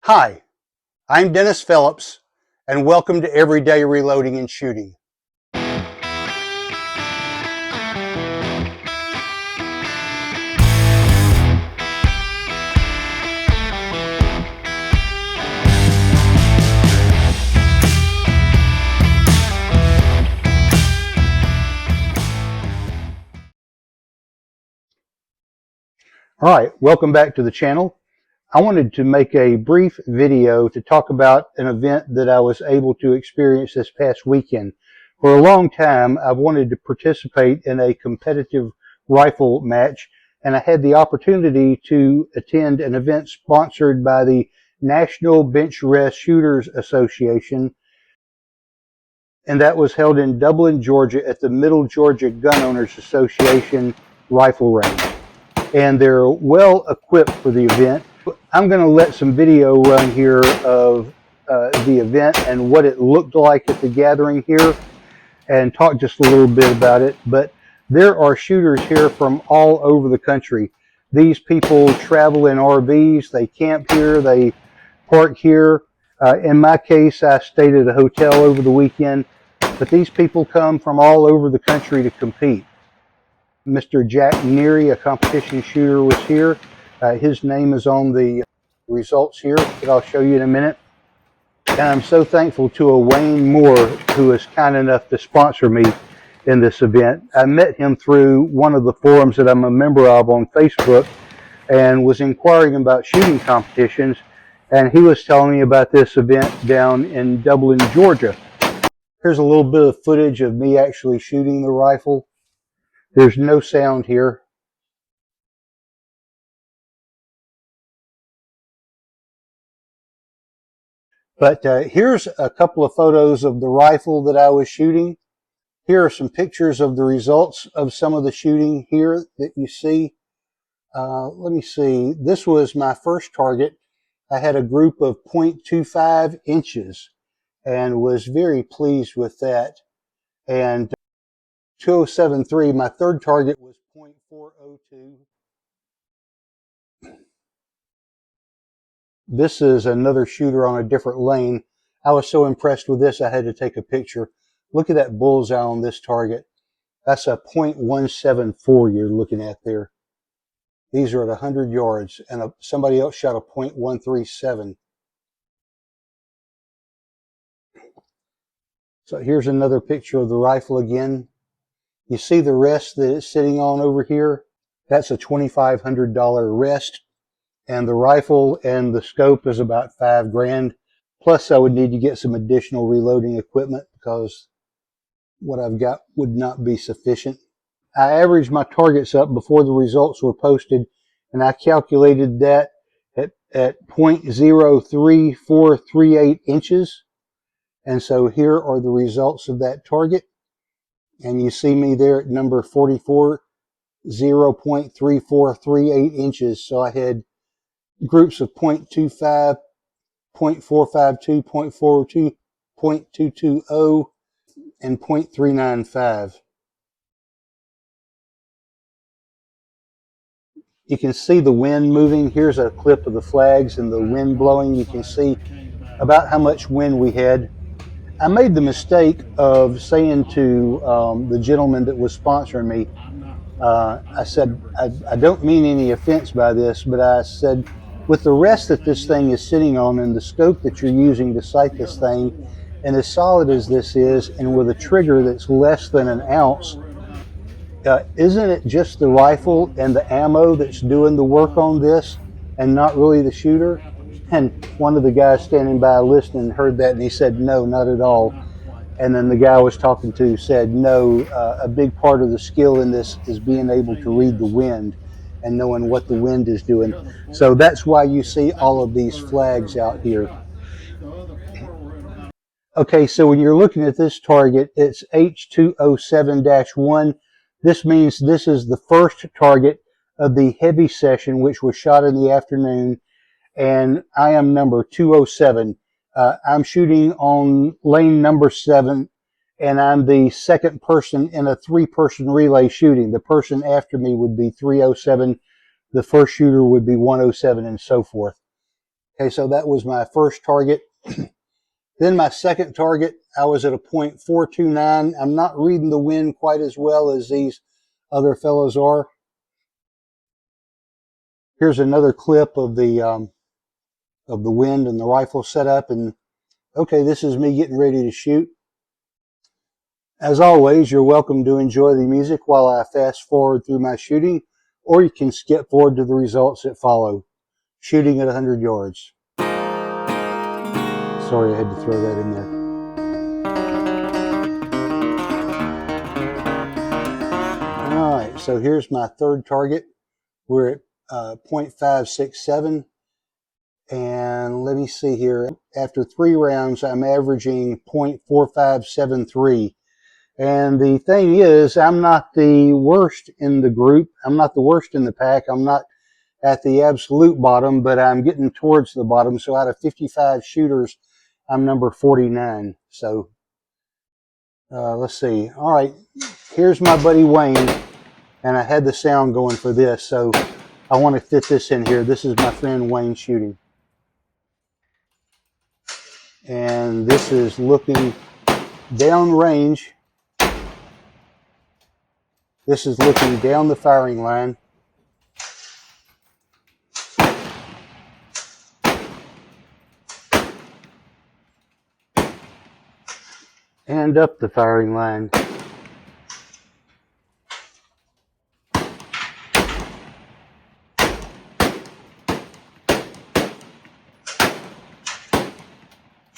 Hi, I'm Dennis Phillips, and welcome to Everyday Reloading and Shooting. All right, welcome back to the channel. I wanted to make a brief video to talk about an event that I was able to experience this past weekend. For a long time, I've wanted to participate in a competitive rifle match, and I had the opportunity to attend an event sponsored by the National Bench Rest Shooters Association, and that was held in Dublin, Georgia at the Middle Georgia Gun Owners Association rifle range. And they're well equipped for the event. I'm going to let some video run here of the event and what it looked like at the gathering here and talk just a little bit about it. But there are shooters here from all over the country. These people travel in RVs, they camp here, they park here. In my case, I stayed at a hotel over the weekend, but these people come from all over the country to compete. Mr. Jack Neary, a competition shooter, was here. His name is on the results here that I'll show you in a minute. And I'm so thankful to a Wayne Moore who was kind enough to sponsor me in this event. I met him through one of the forums that I'm a member of on Facebook and was inquiring about shooting competitions, and he was telling me about this event down in Dublin, Georgia. Here's a little bit of footage of me actually shooting the rifle. There's no sound here. But here's a couple of photos of the rifle that I was shooting. Here are some pictures of the results of some of the shooting here that you see. Let me see. This was my first target. I had a group of 0.25 inches and was very pleased with that. And 2073, my third target was 0.402. This is another shooter on a different lane. I was so impressed with this, I had to take a picture. Look at that bullseye on this target. That's a 0.174 you're looking at there. These are at 100 yards, and somebody else shot a 0.137. So here's another picture of the rifle again. You see the rest that it's sitting on over here? That's a $2,500 rest. And the rifle and the scope is about $5,000. Plus, I would need to get some additional reloading equipment because what I've got would not be sufficient. I averaged my targets up before the results were posted, and I calculated that at 0.03438 inches. And so here are the results of that target. And you see me there at number 44, 0.3438 inches. So I had groups of 0.25, 0.452, 0.42, 0.220, and 0.395. You can see the wind moving. Here's a clip of the flags and the wind blowing. You can see about how much wind we had. I made the mistake of saying to the gentleman that was sponsoring me, I said, I don't mean any offense by this, but I said, with the rest that this thing is sitting on and the scope that you're using to sight this thing, and as solid as this is, and with a trigger that's less than an ounce, isn't it just the rifle and the ammo that's doing the work on this and not really the shooter? And one of the guys standing by listening heard that, and he said, no, not at all. And then the guy I was talking to said, no, a big part of the skill in this is being able to read the wind and knowing what the wind is doing. So that's why you see all of these flags out here. Okay, so when you're looking at this target, it's H207-1. This means this is the first target of the heavy session, which was shot in the afternoon, and I am number 207. I'm shooting on lane number 7, and I'm the second person in a 3-person relay shooting. The person after me would be 307, the first shooter would be 107, and so forth. Okay, so that was my first target. Then my second target, I was at a .429. I'm not reading the wind quite as well as these other fellows are. Here's another clip of the wind and the rifle setup. And okay, this is me getting ready to shoot. As always, you're welcome to enjoy the music while I fast forward through my shooting, or you can skip forward to the results that follow. Shooting at 100 yards. Sorry, I had to throw that in there. All right, so here's my third target. We're at .567, and let me see here. After 3 rounds, I'm averaging .4573. And the thing is, I'm not the worst in the group. I'm not the worst in the pack. I'm not at the absolute bottom, but I'm getting towards the bottom. So out of 55 shooters, I'm number 49. So let's see. All right, here's my buddy Wayne, and I had the sound going for this, so I want to fit this in here. This is my friend Wayne shooting. And this is looking down range. This is looking down the firing line. And up the firing line.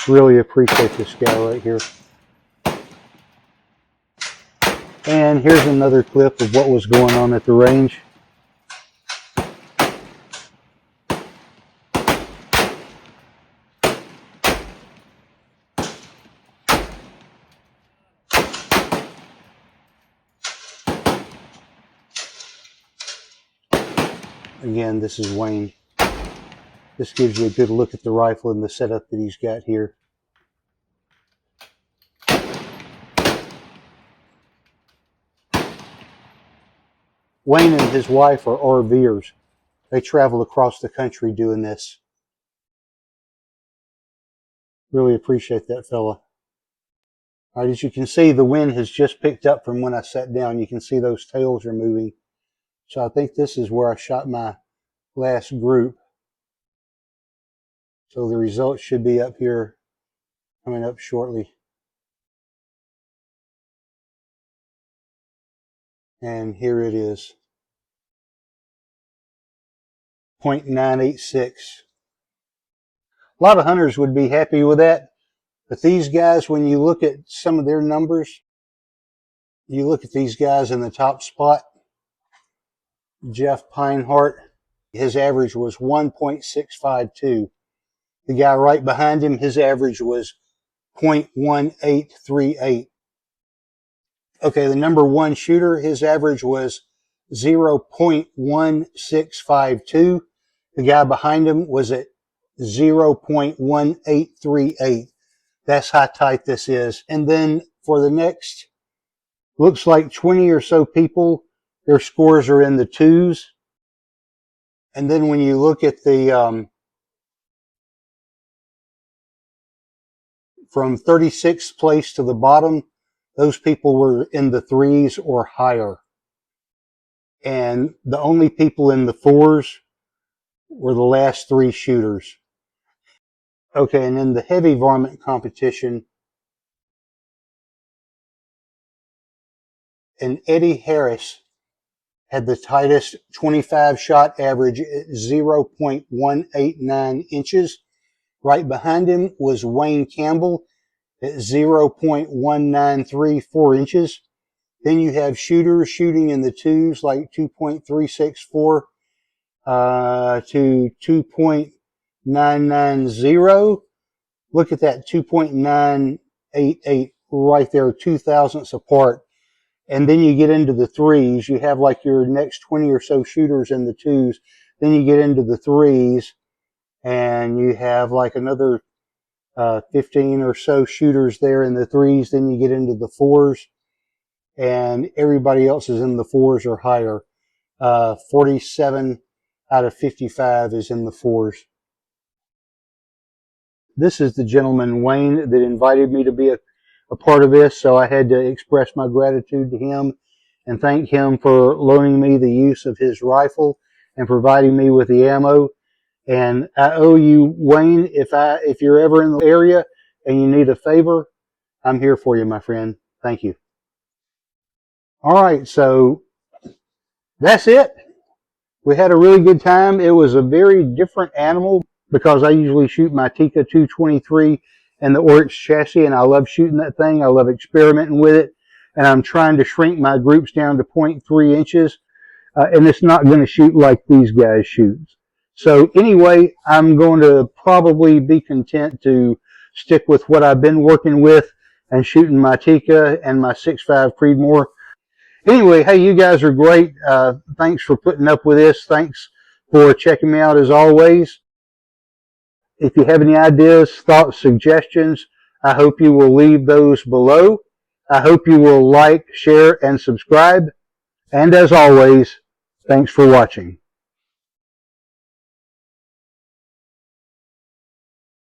Really appreciate this guy right here. And here's another clip of what was going on at the range. Again, this is Wayne. This gives you a good look at the rifle and the setup that he's got here. Wayne and his wife are RV'ers. They travel across the country doing this. Really appreciate that fella. All right, as you can see, the wind has just picked up from when I sat down. You can see those tails are moving. So I think this is where I shot my last group. So the results should be up here, coming up shortly. And here it is. .986. A lot of hunters would be happy with that. But these guys, when you look at some of their numbers, you look at these guys in the top spot, Jeff Pinehart, his average was 1.652. The guy right behind him, his average was 0.1838. Okay, the number one shooter, his average was 0.1652. The guy behind him was at 0.1838. That's how tight this is. And then for the next, looks like 20 or so people, their scores are in the 2s. And then when you look at the, from 36th place to the bottom, those people were in the 3s or higher. And the only people in the 4s were the last 3 shooters. Okay, and in the heavy varmint competition, and Eddie Harris had the tightest 25 shot average at 0.189 inches. Right behind him was Wayne Campbell at 0.1934 inches. Then you have shooters shooting in the 2s like 2.364 to 2.990. Look at that, 2.988 right there, 0.02 apart. And then you get into the 3s. You have like your next 20 or so shooters in the 2s. Then you get into the 3s, and you have like another 15 or so shooters there in the 3s. Then you get into the 4s, and everybody else is in the 4s or higher. 47 out of 55 is in the 4s. This is the gentleman, Wayne, that invited me to be a part of this, so I had to express my gratitude to him and thank him for loaning me the use of his rifle and providing me with the ammo. And I owe you, Wayne, if you're ever in the area and you need a favor, I'm here for you, my friend. Thank you. All right, so that's it. We had a really good time. It was a very different animal because I usually shoot my Tikka 223 and the Oryx chassis, and I love shooting that thing. I love experimenting with it, and I'm trying to shrink my groups down to 0.3 inches, and it's not going to shoot like these guys shoot. So anyway, I'm going to probably be content to stick with what I've been working with and shooting my Tikka and my 6.5 Creedmoor. Anyway, hey, you guys are great. Thanks for putting up with this. Thanks for checking me out as always. If you have any ideas, thoughts, suggestions, I hope you will leave those below. I hope you will like, share, and subscribe. And as always, thanks for watching.